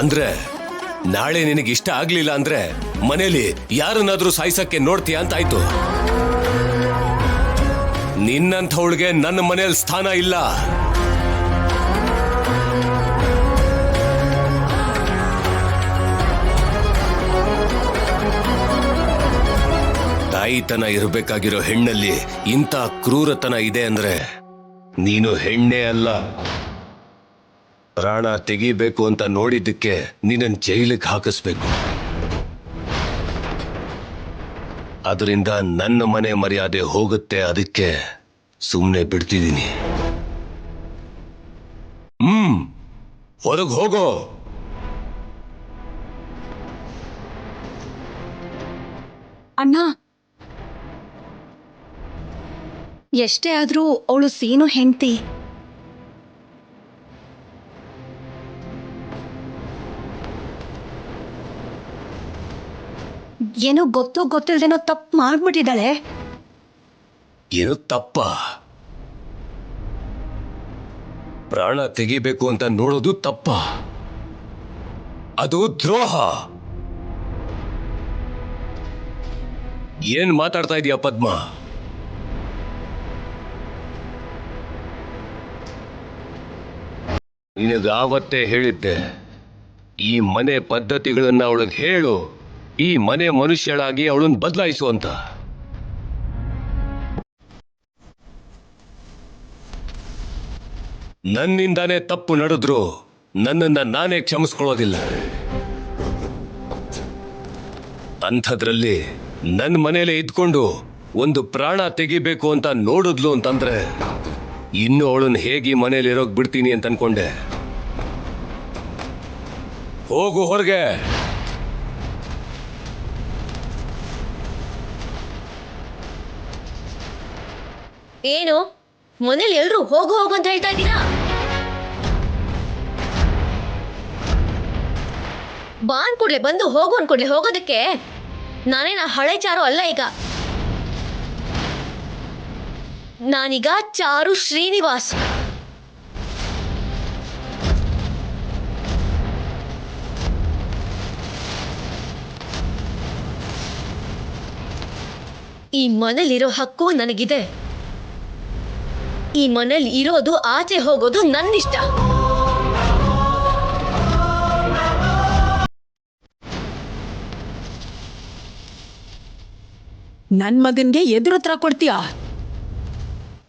ಅಂದ್ರೆ ನಾಳೆ ನಿನಗೆ ಇಷ್ಟ ಆಗ್ಲಿಲ್ಲ ಅಂದ್ರೆ ಮನೇಲಿ ಯಾರನ್ನಾದ್ರೂ ಸಾಯಿಸಕ್ಕೆ ನೋಡ್ತೀಯ ಅಂತಾಯ್ತು. ನಿನ್ನಂಥವಳಿಗೆ ನನ್ನ ಮನೇಲಿ ಸ್ಥಾನ ಇಲ್ಲ. ತಾಯಿತನ ಇರಬೇಕಾಗಿರೋ ಹೆಣ್ಣಲ್ಲಿ ಇಂಥ ಕ್ರೂರತನ ಇದೆ ಅಂದ್ರೆ ನೀನು ಹೆಣ್ಣೆ ಅಲ್ಲ. ಪ್ರಾಣ ತೆಗಿಬೇಕು ಅಂತ ನೋಡಿದ್ದಕ್ಕೆ ನಿನ್ನನ್ನು ಜೈಲಿಗೆ ಹಾಕಿಸ್ಬೇಕು. ಅದರಿಂದ ನನ್ನ ಮನೆ ಮರ್ಯಾದೆ ಹೋಗುತ್ತೆ. ಅದಕ್ಕೆ ಸುಮ್ಮನೆ ಬಿಡ್ತಿದ್ದೀನಿ. ಹೊರಗೆ ಹೋಗೋ. ಅಣ್ಣ, ಎಷ್ಟೇ ಆದ್ರೂ ಅವಳು ಸೀನು ಹೆಂಡತಿ. ಏನೋ ಗೊತ್ತಿಲ್ದೇನೋ ತಪ್ಪು ಮಾಡ್ಬಿಟ್ಟಿದ್ದಾಳೆ. ಏನು ತಪ್ಪ? ಪ್ರಾಣ ತೆಗಿಬೇಕು ಅಂತ ನೋಡೋದು ತಪ್ಪ? ಅದು ದ್ರೋಹ. ಏನ್ ಮಾತಾಡ್ತಾ ಇದೀಯ ಪದ್ಮ? ನಿನಗಾವತ್ತೇ ಹೇಳಿದ್ದೆ, ಈ ಮನೆ ಪದ್ಧತಿಗಳನ್ನ ಅವಳಿಗೆ ಹೇಳು, ಈ ಮನೆ ಮನುಷ್ಯಳಾಗಿ ಅವಳನ್ನು ಬದಲಾಯಿಸು ಅಂತ. ನನ್ನಿಂದಾನೇ ತಪ್ಪು ನಡೆದ್ರು ನನ್ನನ್ನ ನಾನೇ ಕ್ಷಮಿಸ್ಕೊಳ್ಳೋದಿಲ್ಲ. ಅಂಥದ್ರಲ್ಲಿ ನನ್ನ ಮನೇಲೆ ಇದ್ಕೊಂಡು ಒಂದು ಪ್ರಾಣ ತೆಗಿಬೇಕು ಅಂತ ನೋಡಿದ್ಲು ಅಂತಂದ್ರೆ ಇನ್ನು ಅವಳನ್ನು ಹೇಗೆ ಮನೇಲಿ ಇರೋಕ್ ಬಿಡ್ತೀನಿ ಅಂತ ಅನ್ಕೊಂಡೆ. ಹೋಗು ಹೊರಗೆ. ಏನು ಮನೇಲಿ ಎಲ್ರು ಹೋಗು ಹೋಗು ಅಂತ ಹೇಳ್ತಾ ಇದ್ದೀರಾ? ಬಾ ಅನ್ಕೊಡ್ಲೆ ಬಂದು ಹೋಗು ಅನ್ಕೊಡ್ಲೆ ಹೋಗೋದಕ್ಕೆ. ನಾನೇನ ಹಳೆ ಚಾರು ಅಲ್ಲ. ಈಗ ನಾನೀಗ ಚಾರು ಶ್ರೀನಿವಾಸ್. ಈ ಮನೇಲಿರೋ ಹಕ್ಕು ನನಗಿದೆ. ಈ ಮನೇಲಿ ಇರೋದು ಆಚೆ ಹೋಗೋದು ನನ್ನಿಷ್ಟ. ನನ್ ಮಗನ್ಗೆ ಎದುರು ಹತ್ರ ಕೊಡ್ತೀಯಾ?